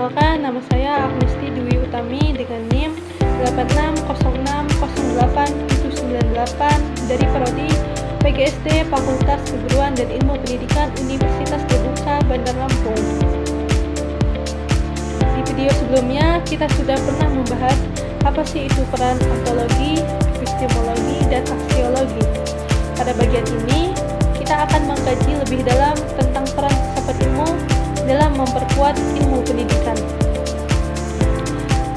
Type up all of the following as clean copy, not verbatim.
Perkenalkan, nama saya Agnisti Dwi Utami dengan NIM 86060798 dari Prodi PGSD Fakultas Keguruan dan Ilmu Pendidikan Universitas Terbuka Bandar Lampung. Di video sebelumnya, kita sudah pernah membahas apa sih itu peran ontologi, epistemologi, dan aksiologi. Pada bagian ini, kita akan mengkaji lebih dalam tentang peran filsafat ilmu dalam memperkuat ilmu pendidikan.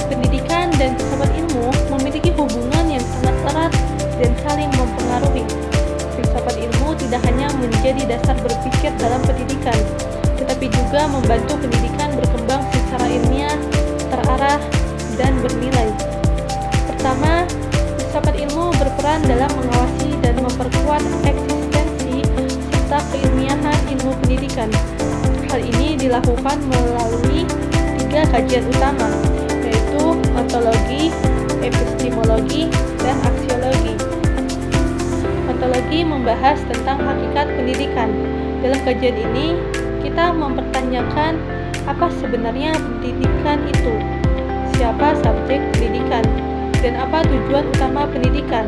Pendidikan dan filsafat ilmu memiliki hubungan yang sangat erat dan saling mempengaruhi. Filsafat ilmu tidak hanya menjadi dasar berpikir dalam pendidikan, tetapi juga membantu pendidikan berkembang secara ilmiah, terarah, dan bernilai. Pertama, filsafat ilmu berperan dalam mengawasi dan memperkuat eksistensi serta keilmiahan ilmu pendidikan. Hal ini dilakukan melalui 3 kajian utama, yaitu ontologi, epistemologi, dan aksiologi. Ontologi membahas tentang hakikat pendidikan. Dalam kajian ini, kita mempertanyakan apa sebenarnya pendidikan itu, siapa subjek pendidikan, dan apa tujuan utama pendidikan.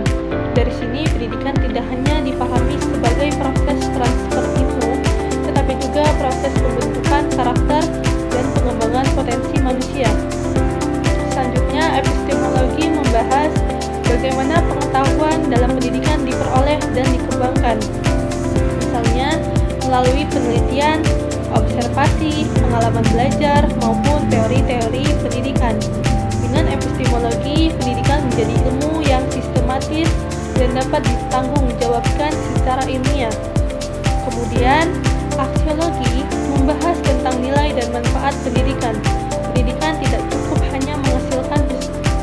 Dari sini, pendidikan tidak hanya dipahami sebagai proses transfer ilmu, tetapi juga proses pembentukan karakter dan pengembangan potensi manusia. Selanjutnya, epistemologi membahas bagaimana pengetahuan dalam pendidikan diperoleh dan dikembangkan. Misalnya, melalui penelitian, observasi, pengalaman belajar, maupun teori-teori pendidikan. Dengan epistemologi, pendidikan menjadi ilmu yang sistematis dan dapat ditanggungjawabkan secara ilmiah. Kemudian, aksiologi membahas tentang nilai dan manfaat pendidikan. Pendidikan tidak cukup hanya menghasilkan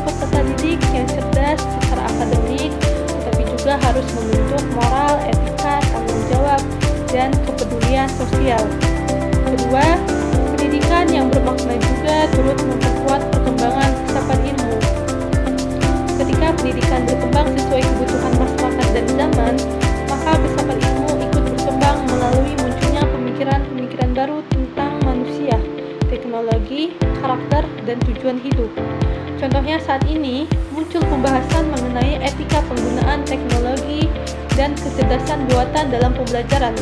peserta didik yang cerdas secara akademik, tetapi juga harus membentuk moral, etika, tanggung jawab, dan kepedulian sosial. Kedua, pendidikan yang bermakna juga turut memperkuat perkembangan filsafat ilmu. Ketika pendidikan berkembang sesuai kebutuhan masyarakat dan zaman, maka filsafat ilmu ikut berkembang melalui munculnya pemikiran-pemikiran baru tentang manusia, teknologi, karakter, dan tujuan hidup. Contohnya saat ini, muncul pembahasan mengenai etika penggunaan teknologi dan kecerdasan buatan dalam pembelajaran.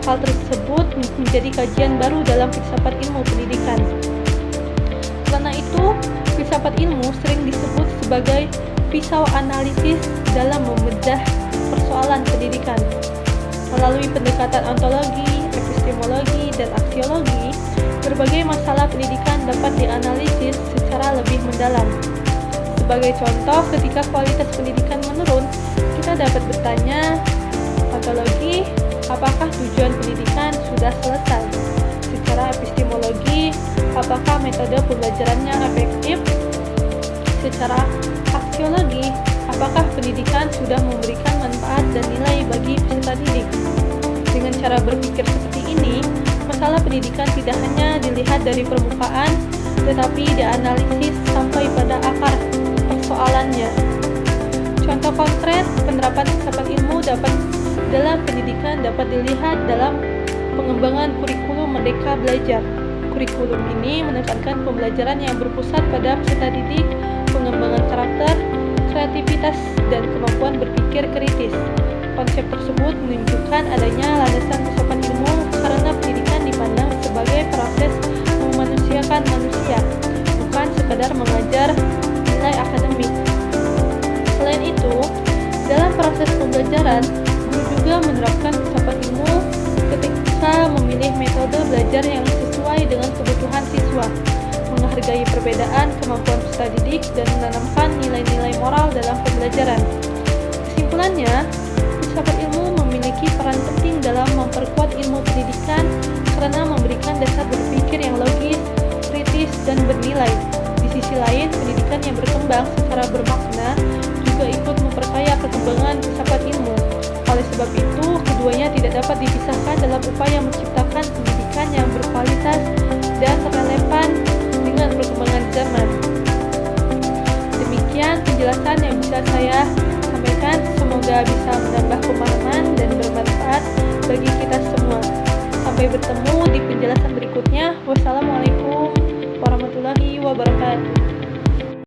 Hal tersebut menjadi kajian baru dalam filsafat ilmu pendidikan. Karena itu, filsafat ilmu sering disebut sebagai pisau analisis dalam membedah persoalan pendidikan. Melalui pendekatan ontologi, epistemologi, dan aksiologi, berbagai masalah pendidikan dapat dianalisis secara lebih mendalam. Sebagai contoh, ketika kualitas pendidikan menurun, kita dapat bertanya, ontologi, apakah tujuan pendidikan sudah selesai? Secara epistemologi, apakah metode pembelajarannya efektif? Secara aksiologi, apakah pendidikan sudah memberikan manfaat dan nilai bagi peserta didik? Dengan cara berpikir seperti ini, masalah pendidikan tidak hanya dilihat dari permukaan, tetapi dianalisis sampai pada akar persoalannya. Contoh konkret penerapan filsafat ilmu dalam pendidikan dapat dilihat dalam pengembangan kurikulum Merdeka Belajar. Kurikulum ini menekankan pembelajaran yang berpusat pada peserta didik, pengembangan karakter, kreativitas, dan kemampuan berpikir kritis. Konsep tersebut menunjukkan adanya landasan filsafat ilmu karena pendidikan dipandang sebagai proses memanusiakan manusia, bukan sekadar mengajar nilai akademik. Selain itu, dalam proses pembelajaran, guru juga menerapkan filsafat ilmu ketika memilih metode belajar yang sesuai dengan kebutuhan siswa, menghargai perbedaan kemampuan peserta didik, dan menanamkan nilai-nilai moral dalam pembelajaran. Kesimpulannya, filsafat ilmu memiliki peran penting dalam memperkuat ilmu pendidikan karena memberikan dasar berpikir yang logis, kritis, dan bernilai. Di sisi lain, pendidikan yang berkembang secara bermakna juga ikut memperkaya perkembangan filsafat ilmu. Oleh sebab itu, keduanya tidak dapat dipisahkan dalam upaya menciptakan pendidikan yang berkualitas dan relevan dengan perkembangan zaman. Demikian penjelasan yang bisa saya sampaikan, semoga bisa menambah pemahaman dan bermanfaat bagi kita semua. Sampai bertemu di penjelasan berikutnya. Wassalamualaikum warahmatullahi wabarakatuh.